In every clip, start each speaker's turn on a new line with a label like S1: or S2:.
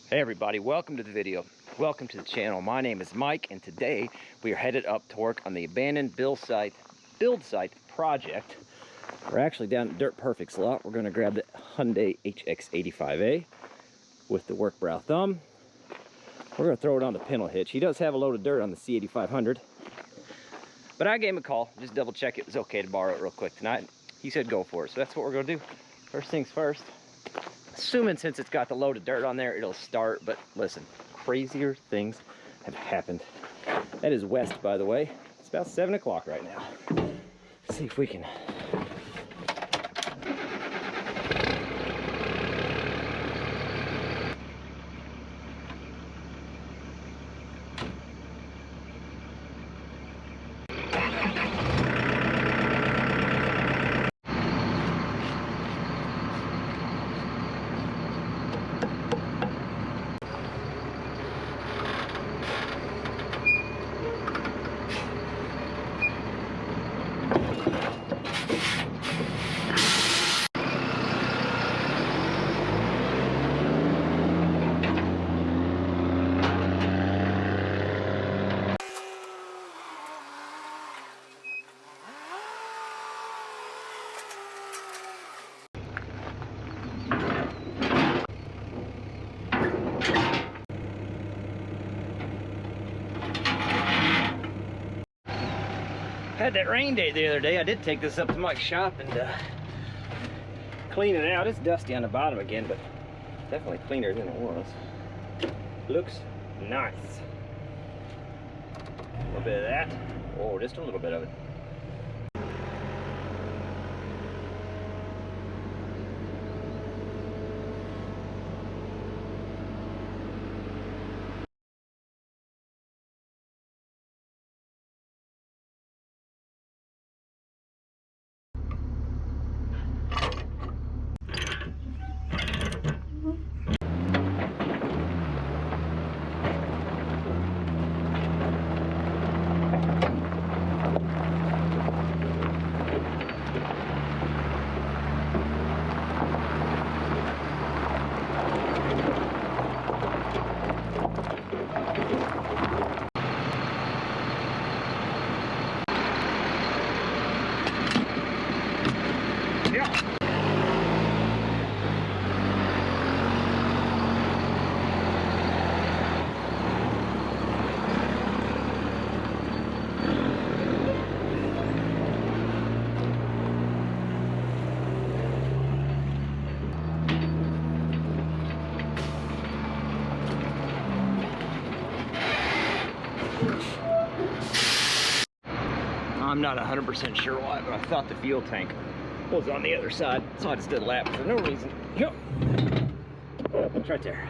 S1: Hey everybody, welcome to the video. Welcome to the channel. My name is Mike, and today we are headed up to work on the abandoned build site project. We're actually down at Dirt Perfect's lot. We're going to grab the Hyundai HX85A with the work brow thumb. We're going to throw it on the pintle hitch. He does have a load of dirt on the C8500, but I gave him a call, just double check it was okay to borrow it real quick tonight. He said go for it, so that's what we're going to do. First things first. Assuming since it's got the load of dirt on there, it'll start, but listen, crazier things have happened. That is west, by the way. It's about 7 o'clock right now. Let's see if we can... Had that rain day the other day. I did take this up to Mike's shop and clean it out. It's dusty on the bottom again, but definitely cleaner than it was. Looks nice. A little bit of that. Oh, just a little bit of it. I'm not 100% sure why, but I thought the fuel tank was on the other side, so I just did a lap for no reason. Yep. It's right there.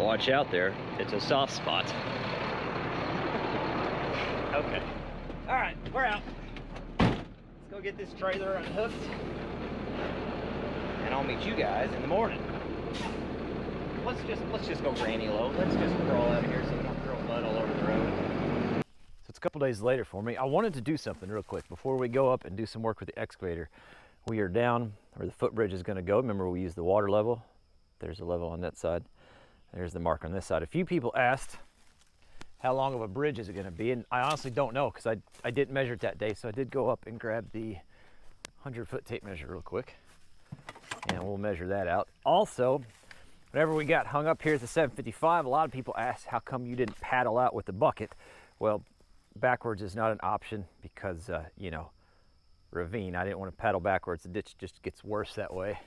S1: Watch out there, it's a soft spot. Okay, all right, we're out. Let's go get this trailer unhooked, and I'll meet you guys in the morning. let's just go granny low. Let's just crawl out of here so we don't throw mud all over the road. So it's a couple days later for me. I wanted to do something real quick before we go up and do some work with the excavator. We are down where the footbridge is going to go. Remember, we used the water level. There's a level on that side. There's the mark on this side. A few people asked how long of a bridge is it going to be, and I honestly don't know because I didn't measure it that day. So I did go up and grab the 100-foot tape measure real quick, and we'll measure that out. Also, whenever we got hung up here at the 755, a lot of people asked how come you didn't paddle out with the bucket. Well, backwards is not an option because you know, ravine. I didn't want to paddle backwards. The ditch just gets worse that way.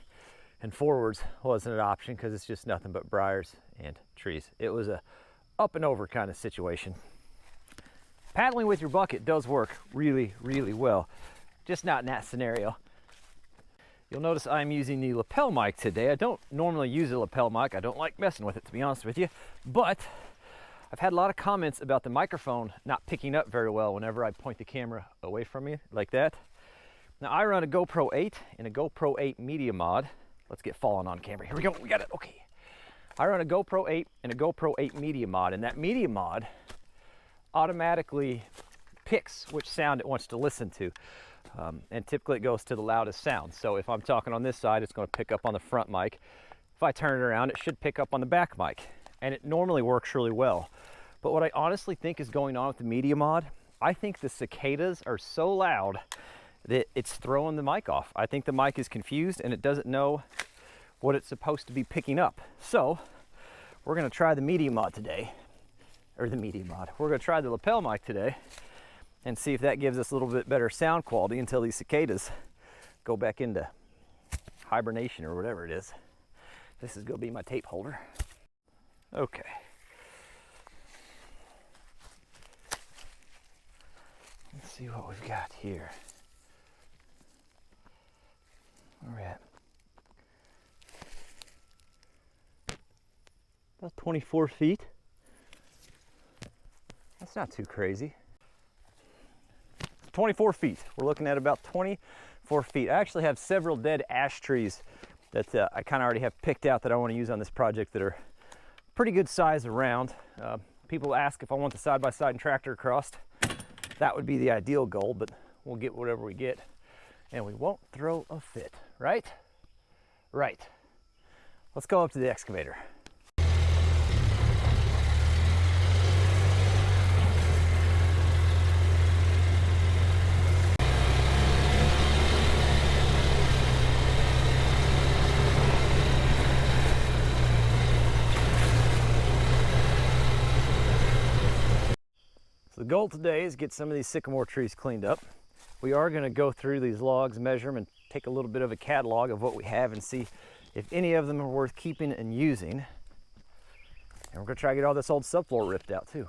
S1: And forwards wasn't an option because it's just nothing but briars and trees. It was a up and over kind of situation. Paddling with your bucket does work really, really well, just not in that scenario. You'll notice I'm using the lapel mic today. I don't normally use a lapel mic. I don't like messing with it, to be honest with you, but I've had a lot of comments about the microphone not picking up very well whenever I point the camera away from you like that. Now I run a GoPro 8 and a GoPro 8 Media Mod. Let's get falling on camera. Here we go, we got it, okay. I run a GoPro 8 and a GoPro 8 Media Mod, and that Media Mod automatically picks which sound it wants to listen to. And typically it goes to the loudest sound. So if I'm talking on this side, it's going to pick up on the front mic. If I turn it around, it should pick up on the back mic. And it normally works really well. But what I honestly think is going on with the Media Mod, I think the cicadas are so loud that it's throwing the mic off. I think the mic is confused and it doesn't know what it's supposed to be picking up. So we're going to try the Media Mod today, or the Media Mod. We're going to try the lapel mic today and see if that gives us a little bit better sound quality until these cicadas go back into hibernation or whatever it is. This is going to be my tape holder. Okay. Let's see what we've got here. Where are we at? About 24 feet. That's not too crazy. 24 feet. We're looking at about 24 feet. I actually have several dead ash trees that I kind of already have picked out that I want to use on this project that are pretty good size around. People ask if I want the side-by-side and tractor across. That would be the ideal goal, but we'll get whatever we get. And we won't throw a fit, right? Right. Let's go up to the excavator. So the goal today is get some of these sycamore trees cleaned up. We are going to go through these logs, measure them, and take a little bit of a catalog of what we have and see if any of them are worth keeping and using. And we're going to try to get all this old subfloor ripped out too,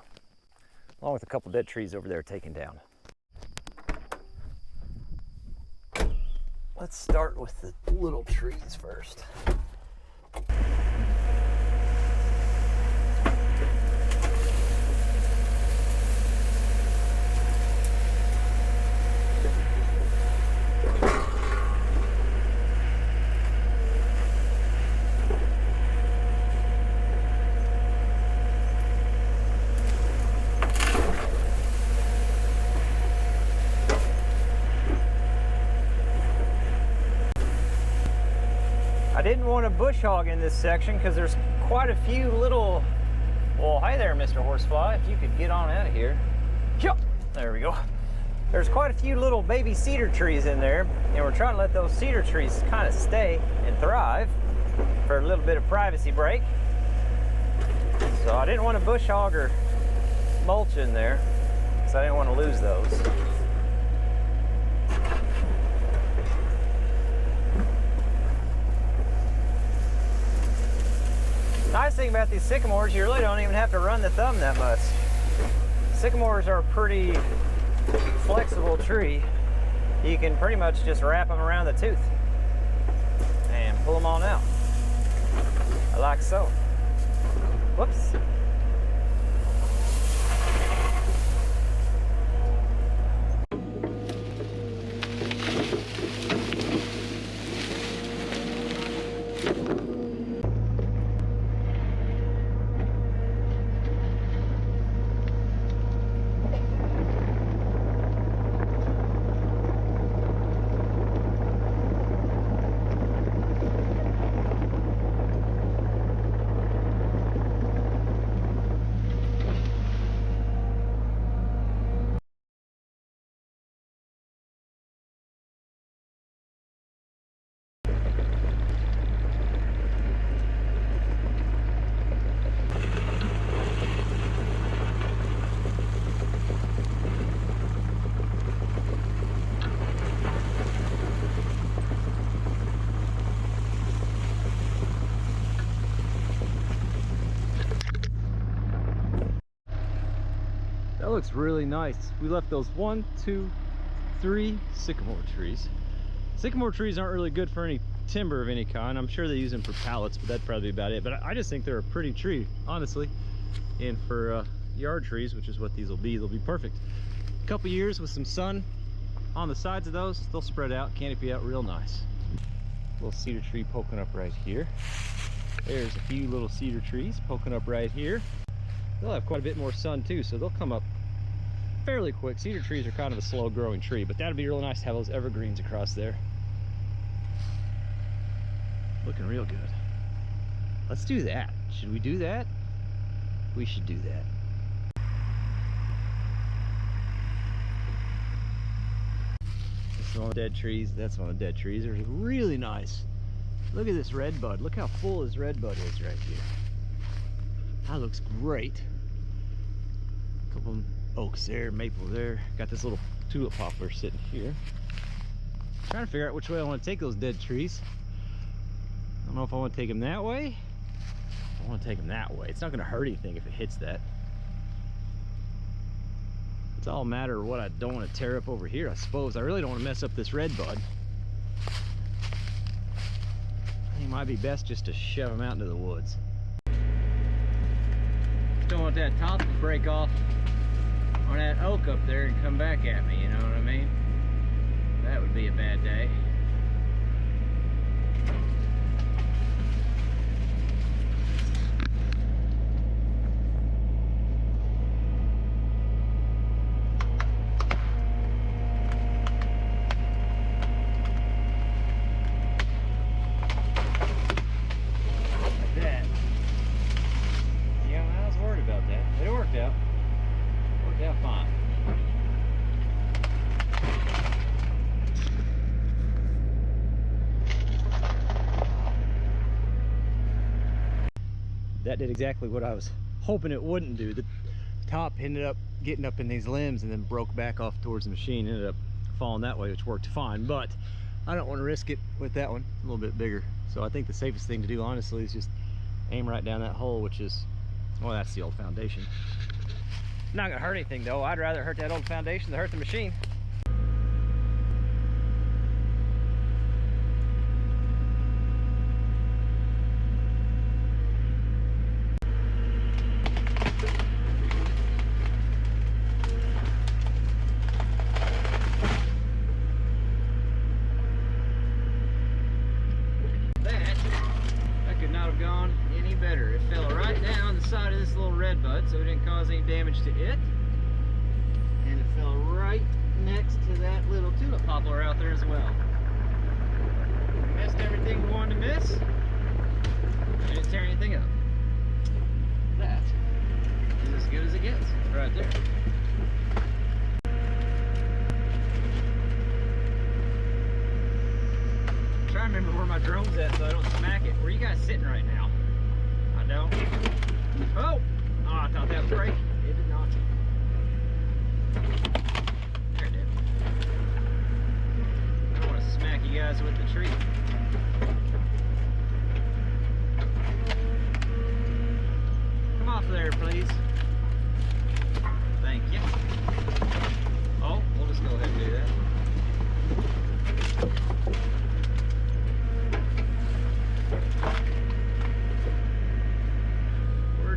S1: along with a couple dead trees over there taken down. Let's start with the little trees first. I didn't want to bush hog in this section because there's quite a few little, well, hi there, Mr. Horsefly, if you could get on out of here. Yep, there we go. There's quite a few little baby cedar trees in there, and we're trying to let those cedar trees kind of stay and thrive for a little bit of privacy break. So I didn't want to bush hog or mulch in there because I didn't want to lose those. Nice thing about these sycamores, you really don't even have to run the thumb that much. Sycamores are a pretty flexible tree. You can pretty much just wrap them around the tooth and pull them on out, like so. Whoops. That looks really nice. We left those 1, 2, 3 sycamore trees. Sycamore trees aren't really good for any timber of any kind. I'm sure they use them for pallets, but that'd probably be about it. But I just think they're a pretty tree, honestly. And for yard trees, which is what these will be, they'll be perfect. A couple years with some sun on the sides of those, they'll spread out, canopy out real nice. Little cedar tree poking up right here. There's a few little cedar trees poking up right here. They'll have quite a bit more sun too, so they'll come up fairly quick. Cedar trees are kind of a slow growing tree, but that'd be really nice to have those evergreens across there. Looking real good. Let's do that. Should we do that? We should do that. This is one of the dead trees. That's one of the dead trees. They're really nice. Look at this red bud. Look how full this red bud is right here. That looks great. A couple oaks there, maple there. Got this little tulip poplar sitting here. Trying to figure out which way I want to take those dead trees. I don't know if I want to take them that way. I want to take them that way. It's not going to hurt anything if it hits that. It's all a matter of what I don't want to tear up over here, I suppose. I really don't want to mess up this red bud. I think it might be best just to shove them out into the woods. Don't want that top to break off on that oak up there and come back at me, you know what I mean? That would be a bad day. That did exactly what I was hoping it wouldn't do. The top ended up getting up in these limbs and then broke back off towards the machine, ended up falling that way, which worked fine, but I don't want to risk it with that one. It's a little bit bigger. So I think the safest thing to do, honestly, is just aim right down that hole, which is, well, that's the old foundation. Not gonna hurt anything though. I'd rather hurt that old foundation than hurt the machine. It fell right down the side of this little red bud, so it didn't cause any damage to it. And it fell right next to that little tulip poplar out there as well. We missed everything we wanted to miss. Didn't tear anything up. That is as good as it gets, right there. I'm trying to remember where my drone's at so I don't smack it. Where are you guys sitting right now? I don't. Oh! Oh, I thought that would break. It did not. There it did. I don't want to smack you guys with the tree. Come off there, please. Thank you. Oh, we'll just go ahead and do that.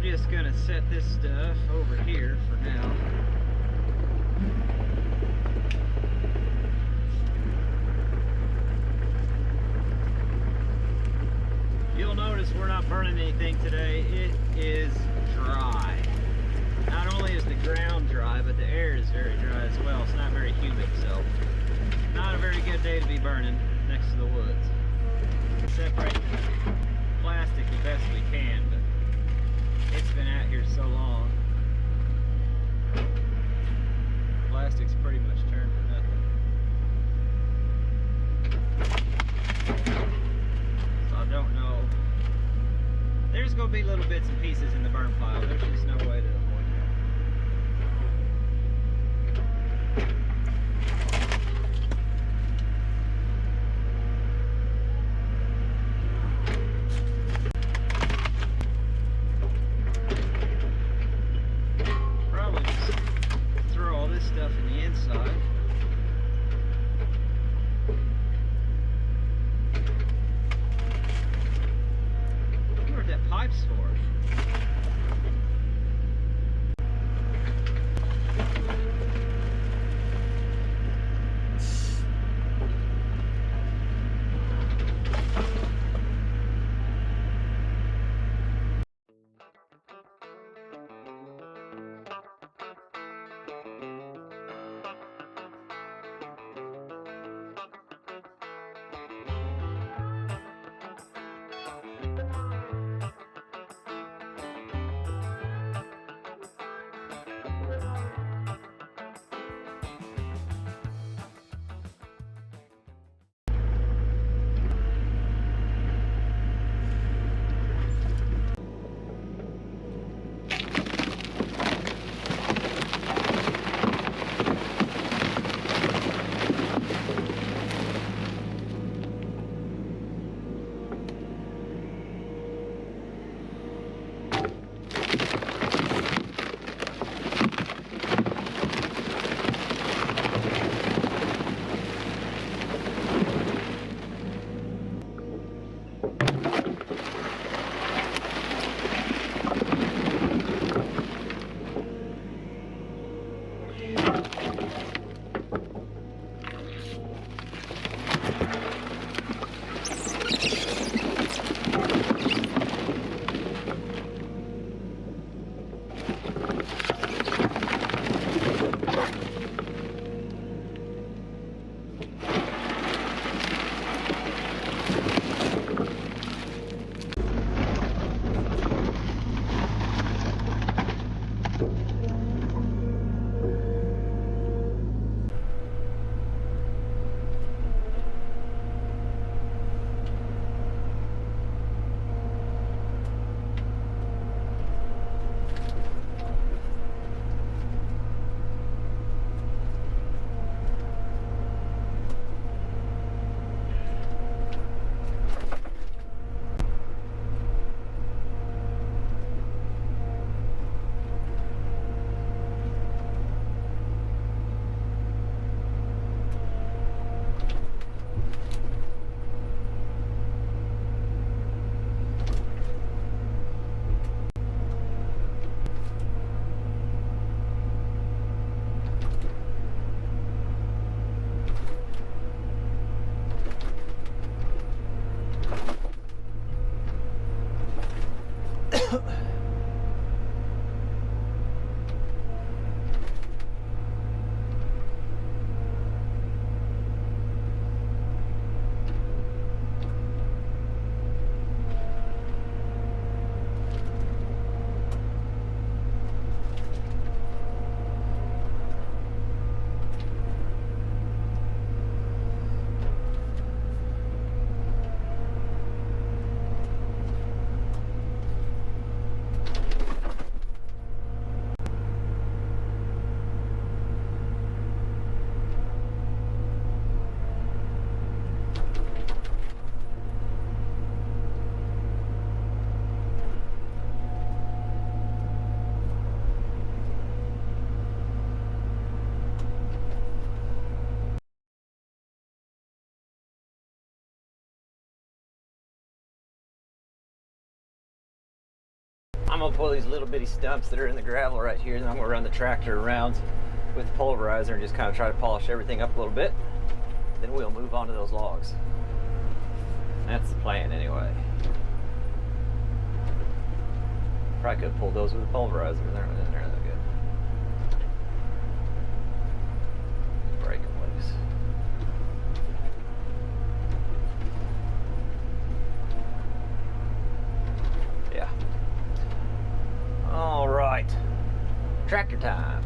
S1: Just gonna set this stuff over here for now. You'll notice we're not burning anything today. It is dry. Not only is the ground dry, but the air is very dry as well. It's not very humid, so not a very good day to be burning next to the woods. Separate the plastic the best we can, but it's been out here so long. Plastic's pretty much turned to nothing. So I don't know. There's going to be little bits bits and pieces in the burn pile. There's just no way to avoid that. Probably just throw all this stuff in the inside. That pipe's for. I'm gonna pull these little bitty stumps that are in the gravel right here, and then I'm gonna run the tractor around with the pulverizer and just kind of try to polish everything up a little bit. Then we'll move on to those logs. That's the plan anyway. Probably could have pulled those with a pulverizer. They're in there that good. Break them loose. Yeah. All right. Tractor time.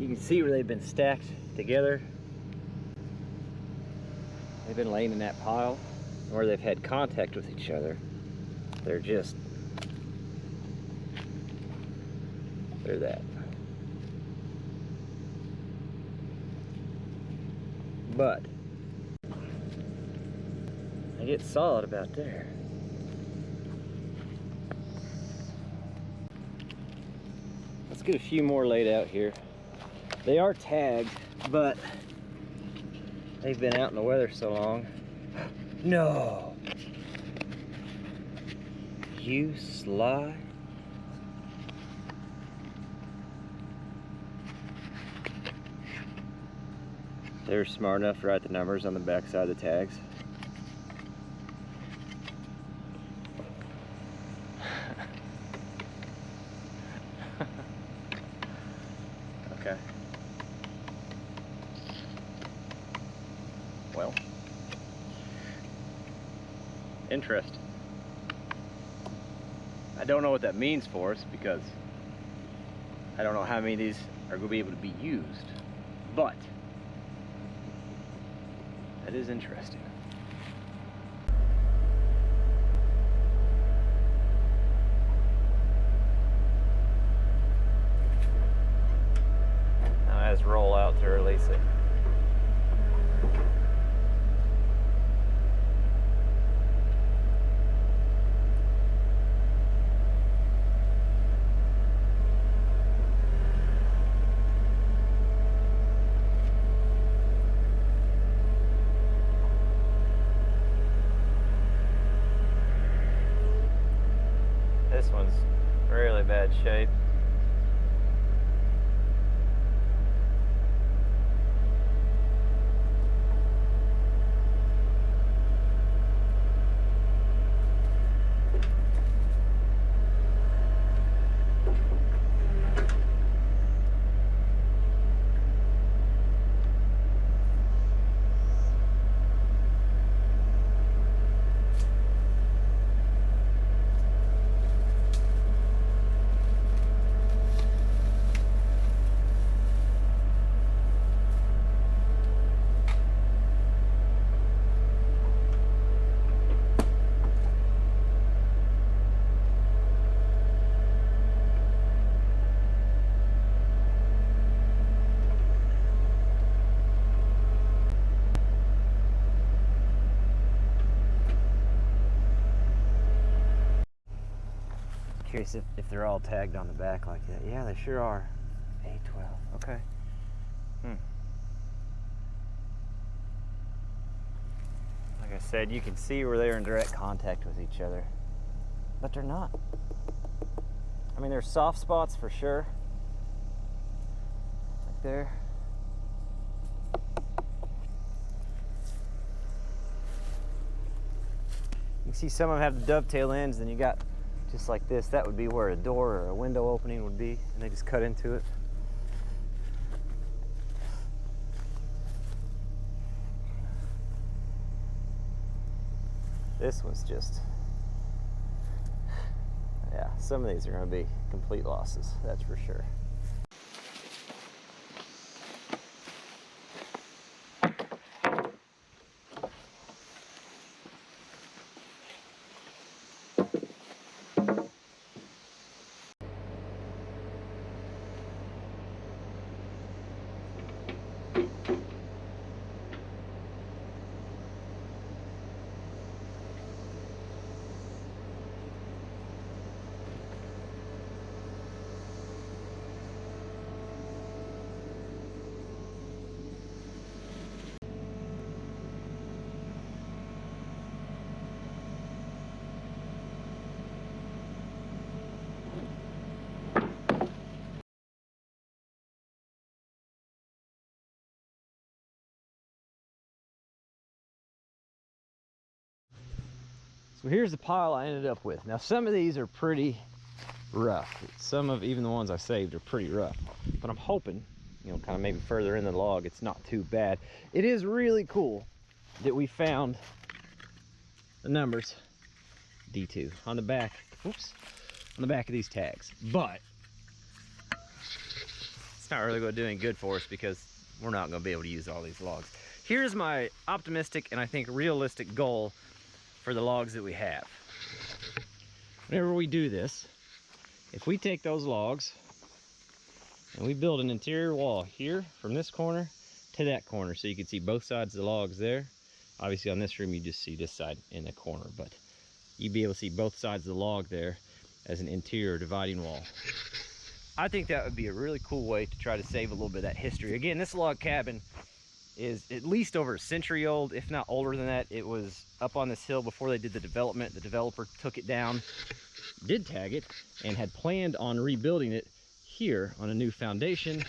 S1: You can see where they've been stacked together. They've been laying in that pile. Where they've had contact with each other, they're that. But I get solid about there. Let's get a few more laid out here. They are tagged, but they've been out in the weather so long. No! You sly. They're smart enough to write the numbers on the back side of the tags. Okay. Well. Interesting. I don't know what that means for us because I don't know how many of these are going to be able to be used, but that is interesting. Now let's roll out to release it. This one's really bad shape. Curious if they're all tagged on the back like that. Yeah, they sure are. A12. Okay. Like I said, you can see where they're in direct contact with each other, but they're not. I mean, there's soft spots for sure. Like there. You can see some of them have the dovetail ends, then you got just like this. That would be where a door or a window opening would be, and they just cut into it. This one's just, yeah, some of these are going to be complete losses, that's for sure. So here's the pile I ended up with. Now some of these are pretty rough. Some of even the ones I saved are pretty rough. But I'm hoping, you know, kind of maybe further in the log, it's not too bad. It is really cool that we found the numbers D2 on the back, oops, on the back of these tags. But it's not really going to do any good for us because we're not going to be able to use all these logs. Here's my optimistic and I think realistic goal for the logs that we have. Whenever we do this, if we take those logs and we build an interior wall here from this corner to that corner, so you can see both sides of the logs there. Obviously on this room you just see this side in the corner, but you'd be able to see both sides of the log there as an interior dividing wall. I think that would be a really cool way to try to save a little bit of that history. Again, this log cabin is at least over a century old, if not older than that. It was up on this hill before they did the development. The developer took it down, did tag it, and had planned on rebuilding it here on a new foundation.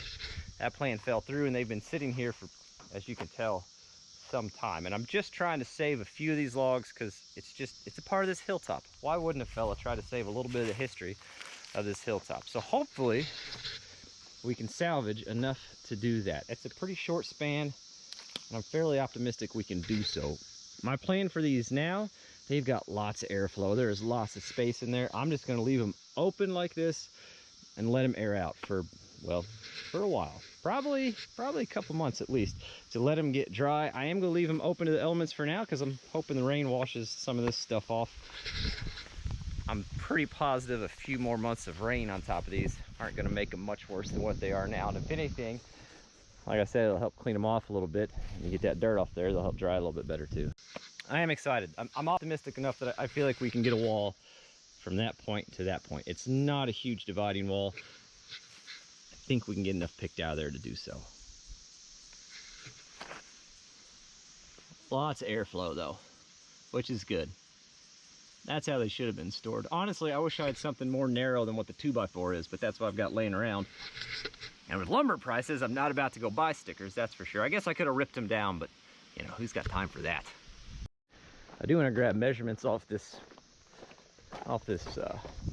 S1: That plan fell through, and they've been sitting here for, as you can tell, some time. And I'm just trying to save a few of these logs because it's a part of this hilltop. Why wouldn't a fella try to save a little bit of the history of this hilltop? So hopefully we can salvage enough to do that. It's a pretty short span, and I'm fairly optimistic we can do so. My plan for these now, they've got lots of airflow. There is lots of space in there. I'm just going to leave them open like this and let them air out for, well, for a while. Probably a couple months at least, to let them get dry. I am going to leave them open to the elements for now because I'm hoping the rain washes some of this stuff off. I'm pretty positive a few more months of rain on top of these aren't going to make them much worse than what they are now. And if anything, like I said, it'll help clean them off a little bit. And you get that dirt off there, they'll help dry a little bit better too. I am excited. I'm optimistic enough that I feel like we can get a wall from that point to that point. It's not a huge dividing wall. I think we can get enough picked out of there to do so. Lots of airflow though, which is good. That's how they should have been stored. Honestly, I wish I had something more narrow than what the 2x4 is, but that's what I've got laying around. And with lumber prices, I'm not about to go buy stickers, that's for sure. I guess I could have ripped them down, but you know, who's got time for that? I do want to grab measurements off this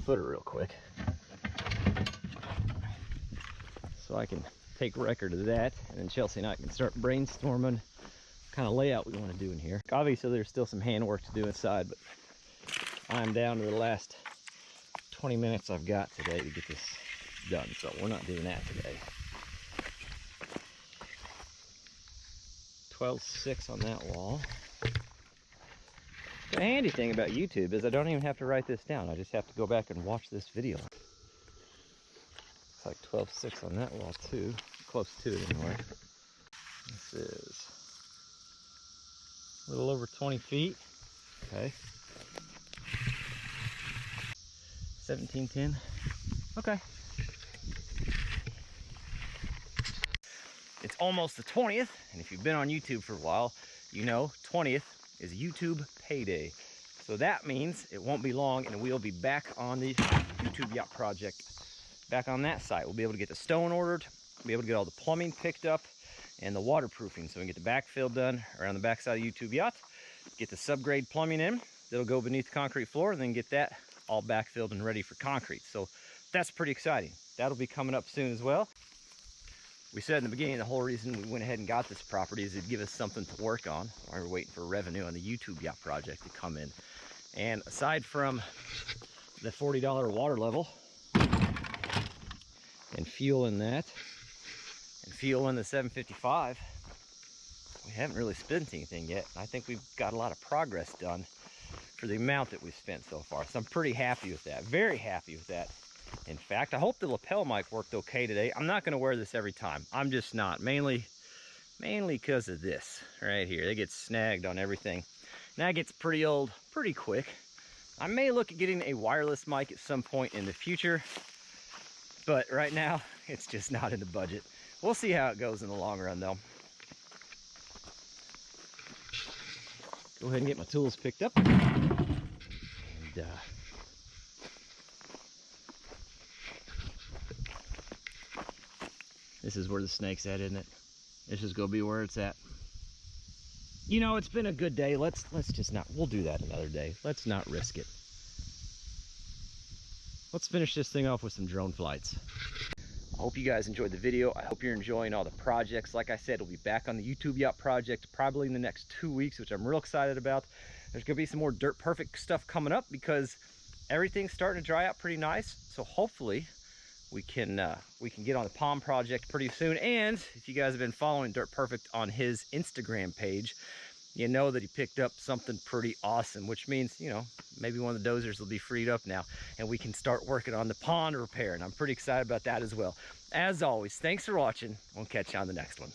S1: footer real quick, so I can take record of that, and then Chelsea and I can start brainstorming what kind of layout we want to do in here. Obviously, there's still some handwork to do inside, but I'm down to the last 20 minutes I've got today to get this done, so we're not doing that today. 12.6 on that wall. The handy thing about YouTube is I don't even have to write this down. I just have to go back and watch this video. It's like 12.6 on that wall too. Close to it anyway. This is a little over 20 feet. Okay. 1710. Okay. It's almost the 20th, and if you've been on YouTube for a while, you know 20th is YouTube payday. So that means it won't be long and we'll be back on the YouTube yacht project. Back on that site. We'll be able to get the stone ordered, be able to get all the plumbing picked up, and the waterproofing, so we can get the backfill done around the backside of the YouTube yacht, get the subgrade plumbing in, that'll go beneath the concrete floor, and then get that all backfilled and ready for concrete. So that's pretty exciting. That'll be coming up soon as well. We said in the beginning, the whole reason we went ahead and got this property is it'd give us something to work on while we're waiting for revenue on the YouTube yacht project to come in. And aside from the $40 water level and fuel in that, and fuel in the 755, we haven't really spent anything yet. I think we've got a lot of progress done for the amount that we've spent so far. So I'm pretty happy with that, very happy with that. In fact, I hope the lapel mic worked okay today. I'm not gonna wear this every time. I'm just not, mainly because of this right here. It gets snagged on everything. And that gets pretty old pretty quick. I may look at getting a wireless mic at some point in the future, but right now it's just not in the budget. We'll see how it goes in the long run though. Go ahead and get my tools picked up. And this is where the snake's at, isn't it? This is gonna be where it's at. You know, it's been a good day. Let's just not, we'll do that another day. Let's not risk it. Let's finish this thing off with some drone flights. I hope you guys enjoyed the video. I hope you're enjoying all the projects. Like I said, we'll be back on the YouTube yacht project probably in the next 2 weeks, which I'm real excited about. There's gonna be some more dirt perfect stuff coming up because everything's starting to dry out pretty nice. So hopefully we can get on the pond project pretty soon. And if you guys have been following Dirt Perfect on his Instagram page, you know that he picked up something pretty awesome, which means, you know, maybe one of the dozers will be freed up now and we can start working on the pond repair. And I'm pretty excited about that as well. As always, thanks for watching. We'll catch you on the next one.